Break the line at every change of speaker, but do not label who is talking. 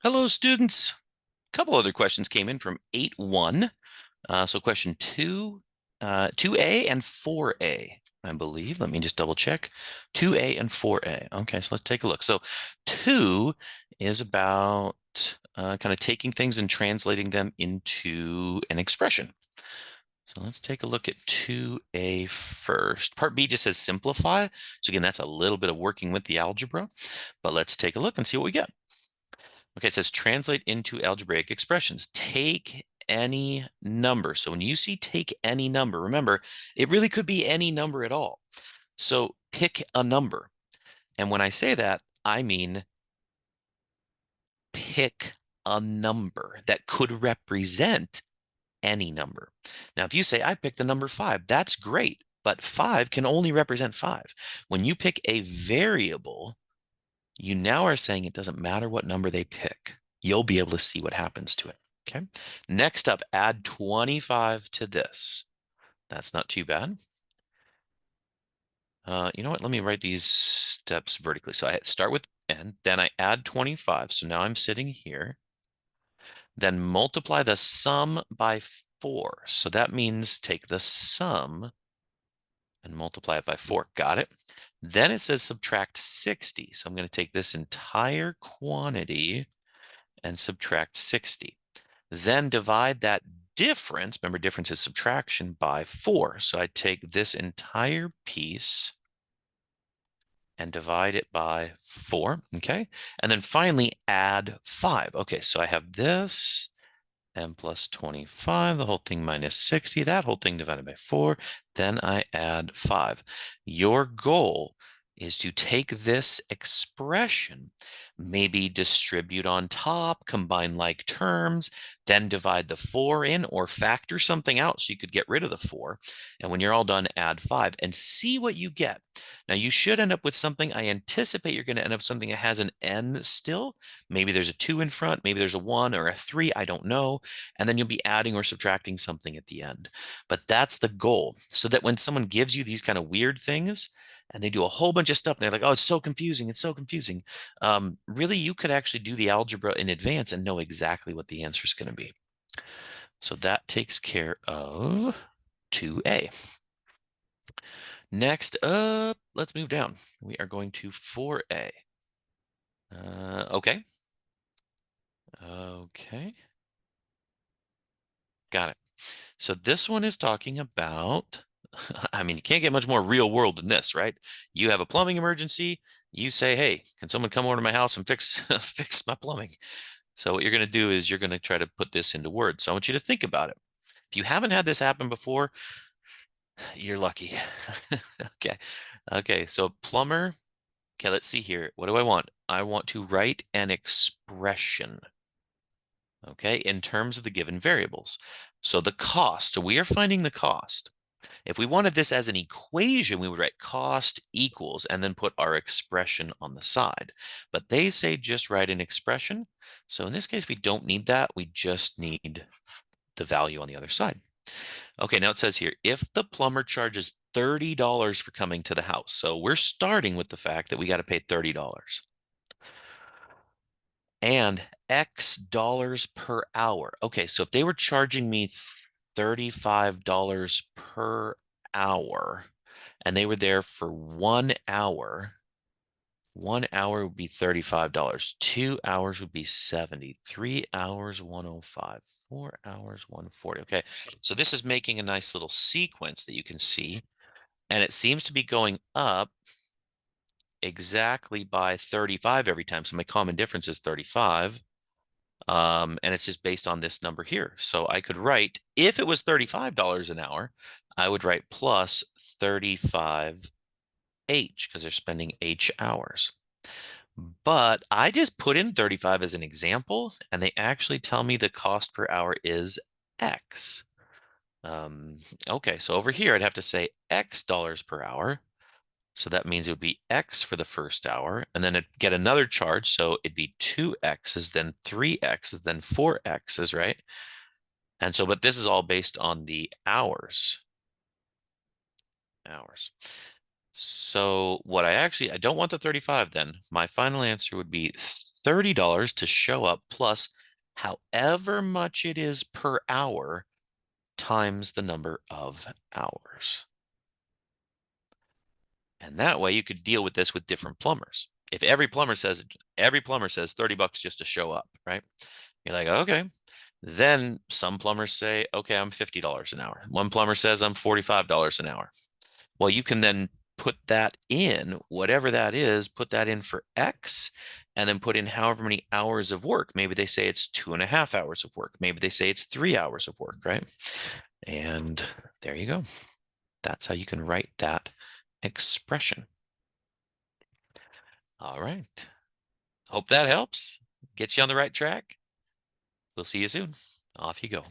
Hello, students. A couple other questions came in from 8-1. So question 2A and 4A, I believe. Let me just double check. 2A and 4A. Okay, so let's take a look. So 2 is about kind of taking things and translating them into an expression. So let's take a look at 2A first. Part B just says simplify. So again, that's a little bit of working with the algebra, but let's take a look and see what we get. Okay, it says translate into algebraic expressions. Take any number. So when you see take any number, remember, it really could be any number at all. So pick a number. And when I say that, I mean pick a number that could represent any number. Now, if you say, I picked the number 5, that's great, but 5 can only represent 5. When you pick a variable, you now are saying it doesn't matter what number they pick. You'll be able to see what happens to it. Okay. Next up, add 25 to this. That's not too bad. You know what? Let me write these steps vertically. So I start with n, then I add 25. So now I'm sitting here. Then multiply the sum by 4. So that means take the sum and multiply it by 4. Got it? Then it says subtract 60. So I'm going to take this entire quantity and subtract 60. Then divide that difference, remember difference is subtraction, by 4. So I take this entire piece and divide it by 4, okay? And then finally add 5. Okay, so I have this, n plus 25, the whole thing minus 60, that whole thing divided by 4, then I add 5. Your goal is to take this expression, maybe distribute on top, combine like terms, then divide the 4 in or factor something out so you could get rid of the 4. And when you're all done, add 5 and see what you get. Now you should end up with something. I anticipate you're going to end up with something that has an n still. Maybe there's a 2 in front, maybe there's a 1 or a 3, I don't know. And then you'll be adding or subtracting something at the end. But that's the goal, so that when someone gives you these kind of weird things, and they do a whole bunch of stuff, and they're like, oh, it's so confusing. It's so confusing. Really, you could actually do the algebra in advance and know exactly what the answer is going to be. So that takes care of 2A. Next up, let's move down. We are going to 4A. Okay. Okay. Got it. So this one is talking about, I mean, you can't get much more real world than this, right? You have a plumbing emergency. You say, hey, can someone come over to my house and fix fix my plumbing? So what you're going to do is you're going to try to put this into words. So I want you to think about it. If you haven't had this happen before, you're lucky. Okay. Okay. So plumber. Okay, let's see here. What do I want? I want to write an expression. Okay, in terms of the given variables. So the cost. So we are finding the cost. If we wanted this as an equation, we would write cost equals and then put our expression on the side. But they say just write an expression. So in this case, we don't need that. We just need the value on the other side. Okay, now it says here, if the plumber charges $30 for coming to the house. So we're starting with the fact that we got to pay $30. And X dollars per hour. Okay, so if they were charging me $35 per hour and they were there for 1 hour, 1 hour would be $35. 2 hours would be 70. 3 hours, 105. 4 hours, 140. Okay, so this is making a nice little sequence that you can see, and it seems to be going up exactly by 35 every time. So my common difference is 35. And it's just based on this number here. So I could write, if it was $35 an hour, I would write plus 35H because they're spending H hours. But I just put in 35 as an example, and they actually tell me the cost per hour is X. Okay, so over here, I'd have to say X dollars per hour. So that means it would be X for the first hour, and then it'd get another charge. So it'd be 2X's, then 3X's, then 4X's, right? And so, but this is all based on the hours. Hours. So what I don't want the 35 then. My final answer would be $30 to show up plus however much it is per hour times the number of hours. And that way you could deal with this with different plumbers. If every plumber says $30 just to show up, right? You're like, okay. Then some plumbers say, okay, I'm $50 an hour. One plumber says I'm $45 an hour. Well, you can then put that in, whatever that is, put that in for X, and then put in however many hours of work. Maybe they say it's 2.5 hours of work. Maybe they say it's 3 hours of work, right? And there you go. That's how you can write that expression. All right. Hope that helps. Get you on the right track. We'll see you soon. Off you go.